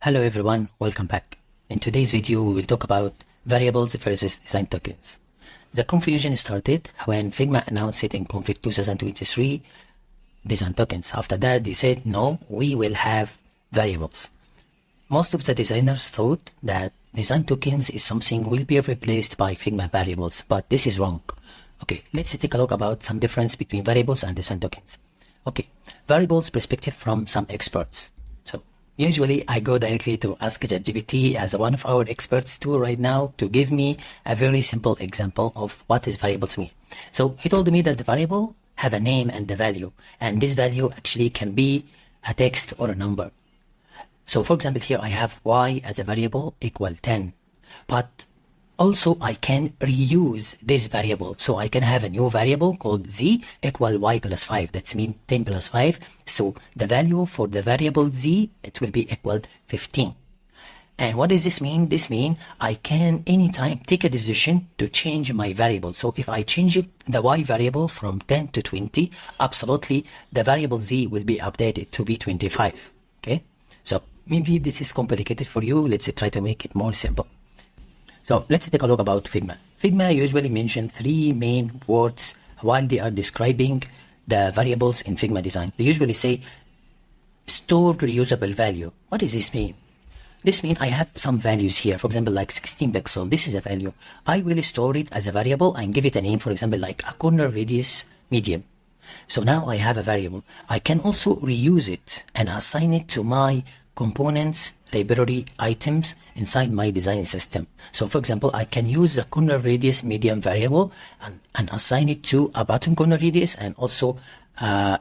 Hello everyone, welcome back. In today's video, we will talk about variables versus design tokens. The confusion started when Figma announced it in Config 2023 design tokens. After that, they said, no, we will have variables. Most of the designers thought that design tokens is something will be replaced by Figma variables, but this is wrong. Okay, let's take a look about some difference between variables and design tokens. Okay, variables perspective from some experts. Usually, I go directly to ask ChatGPT as one of our experts too right now to give me a very simple example of what does variables mean. So he told me that the variable have a name and a value, and this value actually can be a text or a number. So for example, here I have y as a variable equal 10, but also I can reuse this variable. So I can have a new variable called z equal y plus 5. That's mean 10 plus 5. So the value for the variable z, it will be equal 15. And what does this mean? This means I can anytime take a decision to change my variable. So if I change the y variable from 10 to 20, absolutely the variable z will be updated to be 25. Okay. So maybe this is complicated for you. Let's try to make it more simple. So let's take a look about Figma. Figma usually mentions three main words while they are describing the variables in Figma design. They usually say stored reusable value. What does this mean? This means I have some values here. For example, like 16 pixel. This is a value. I will store it as a variable and give it a name. For example, like a corner radius medium. So now I have a variable. I can also reuse it and assign it to my components, library, items inside my design system. So for example, I can use the corner radius medium variable and assign it to a button corner radius and also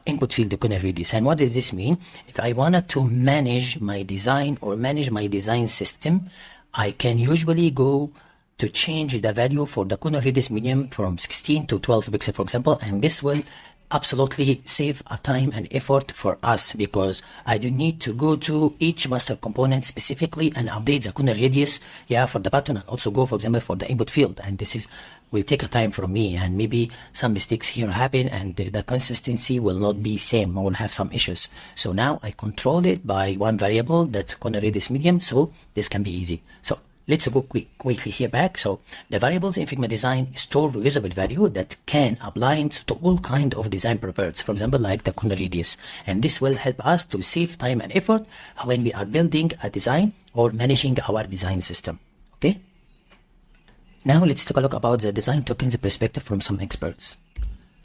input field corner radius. And what does this mean? If I wanted to manage my design or manage my design system, I can usually go to change the value for the corner radius medium from 16 to 12 pixel, for example, and this will absolutely save a time and effort for us because I don't need to go to each master component specifically and update the corner radius for the button and also go, for example, for the input field, and this will take a time from me, and maybe some mistakes here happen and the consistency will not be same. I will have some issues. So now I control it by one variable, that's corner radius medium, so this can be easy. So let's go quickly here back. So the variables in Figma design store reusable value that can apply to all kind of design purposes. For example, like the corner radius. And this will help us to save time and effort when we are building a design or managing our design system. Okay. Now let's take a look about the design tokens perspective from some experts.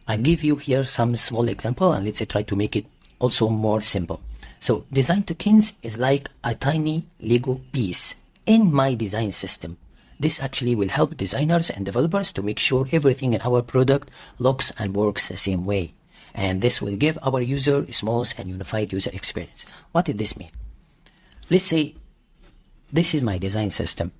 I give you here some small example and let's try to make it also more simple. So design tokens is like a tiny Lego piece in my design system. This actually will help designers and developers to make sure everything in our product looks and works the same way. And this will give our user a smooth and unified user experience. What did this mean? Let's say this is my design system.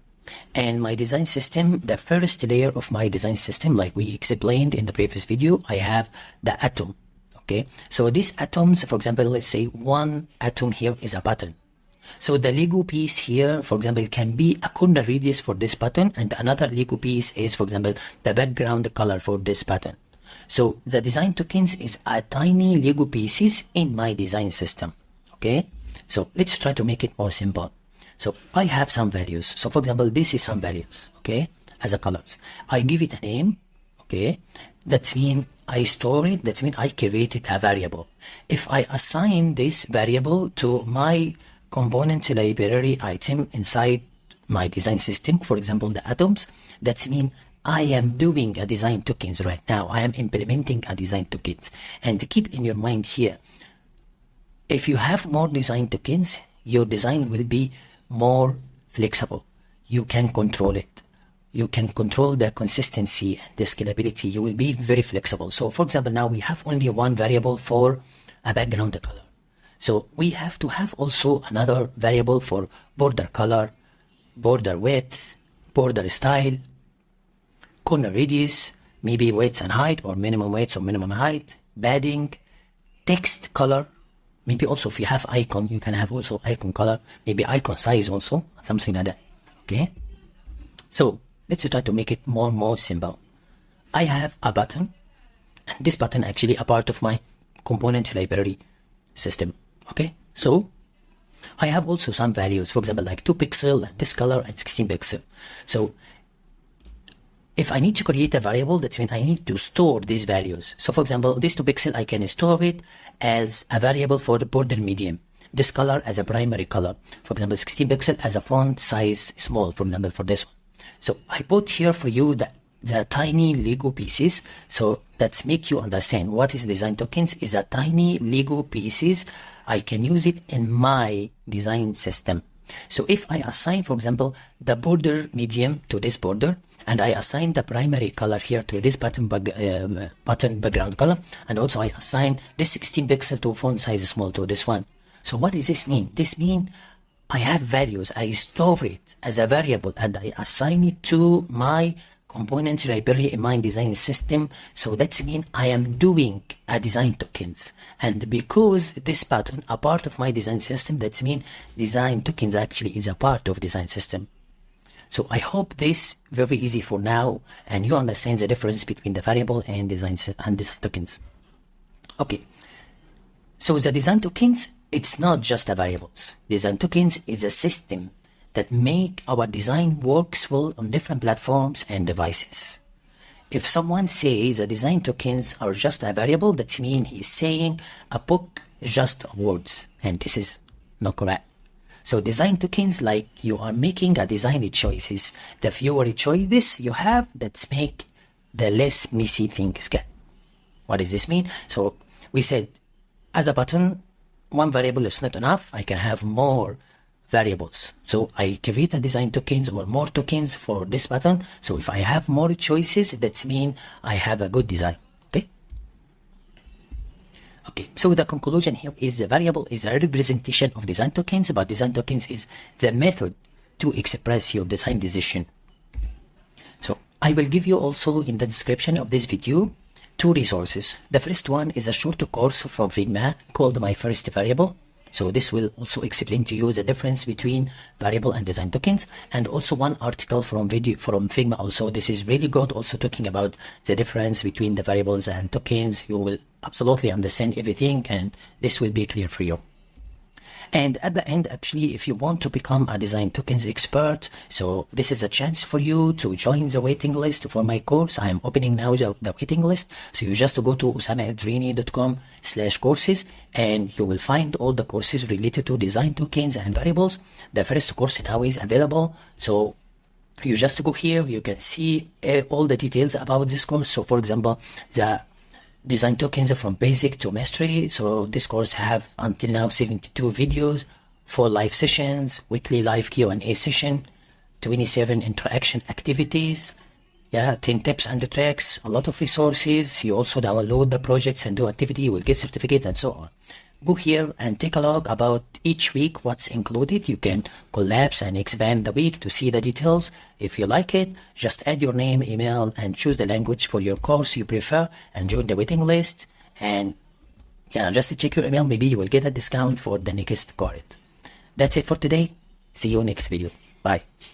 And my design system, the first layer of my design system, like we explained in the previous video, I have the atom. Okay, so these atoms, for example, let's say one atom here is a button. So the Lego piece here, for example, can be a corner radius for this button, and another Lego piece is, for example, the background color for this button. So the design tokens is a tiny Lego pieces in my design system. Okay, so let's try to make it more simple. So I have some values. So for example, this is some values, okay, as a colors. I give it a name, okay. That means I store it. That means I created a variable. If I assign this variable to my component library item inside my design system, for example, the atoms, that means I am doing a design tokens right now. I am implementing a design tokens. And keep in your mind here, if you have more design tokens, your design will be more flexible. You can control it. You can control the consistency and the scalability. You will be very flexible. So for example, now we have only one variable for a background color. So we have to have also another variable for border color, border width, border style, corner radius, maybe width and height or minimum width or minimum height, padding, text color. Maybe also if you have icon, you can have also icon color, maybe icon size also, something like that. Okay. So let's try to make it more simple. I have a button, and this button actually a part of my component library system. Okay, so I have also some values, for example, like 2 pixel and this color and 16 pixel. So if I need to create a variable, that means I need to store these values. So for example, this 2 pixel, I can store it as a variable for the border medium. This color as a primary color. For example, 16 pixel as a font size small, for example, for this one. So I put here for you the tiny Lego pieces. So let's make you understand what is design tokens is a tiny Lego pieces. I can use it in my design system. So if I assign, for example, the border medium to this border, and I assign the primary color here to this button background color, and also I assign this 16 pixel to font size small to this one. So what does this mean? This means I have values, I store it as a variable, and I assign it to my component library in my design system. So that means I am doing a design tokens. And because this pattern a part of my design system, that means design tokens actually is a part of design system. So I hope this very easy for now, and you understand the difference between the variable and design tokens. Okay. So the design tokens, it's not just a variables. Design tokens is a system that make our design works well on different platforms and devices. If someone says the design tokens are just a variable, that means he's saying a book is just words, and this is not correct. So design tokens, like you are making a design choices. The fewer choices you have, that's make the less messy things get. What does this mean? So we said, as a button, one variable is not enough. I can have more variables. So I create a design tokens or more tokens for this button. So if I have more choices, that means I have a good design. Okay, so the conclusion here is the variable is a representation of design tokens, but design tokens is the method to express your design decision. So I will give you also in the description of this video 2 resources. The first one is a short course from Figma called My First Variable. So this will also explain to you the difference between variable and design tokens, and also one article from Figma also. This is really good, also talking about the difference between the variables and tokens. You will absolutely understand everything, and this will be clear for you. And at the end, actually, if you want to become a design tokens expert, so this is a chance for you to join the waiting list for my course. I am opening now the waiting list. So you just go to osamaeldrieny.com/courses, and you will find all the courses related to design tokens and variables. The first course now is available. So you just go here, you can see all the details about this course. So for example, the design tokens from basic to mastery. So this course have until now 72 videos, 4 live sessions, weekly live Q&A session, 27 interaction activities, 10 tips and tricks, a lot of resources. You also download the projects and do activity, you will get certificate and so on. Go here and take a look about each week what's included. You can collapse and expand the week to see the details. If you like it, just add your name, email, and choose the language for your course you prefer and join the waiting list. And just to check your email, maybe you will get a discount for the next course. That's it for today. See you next video. Bye.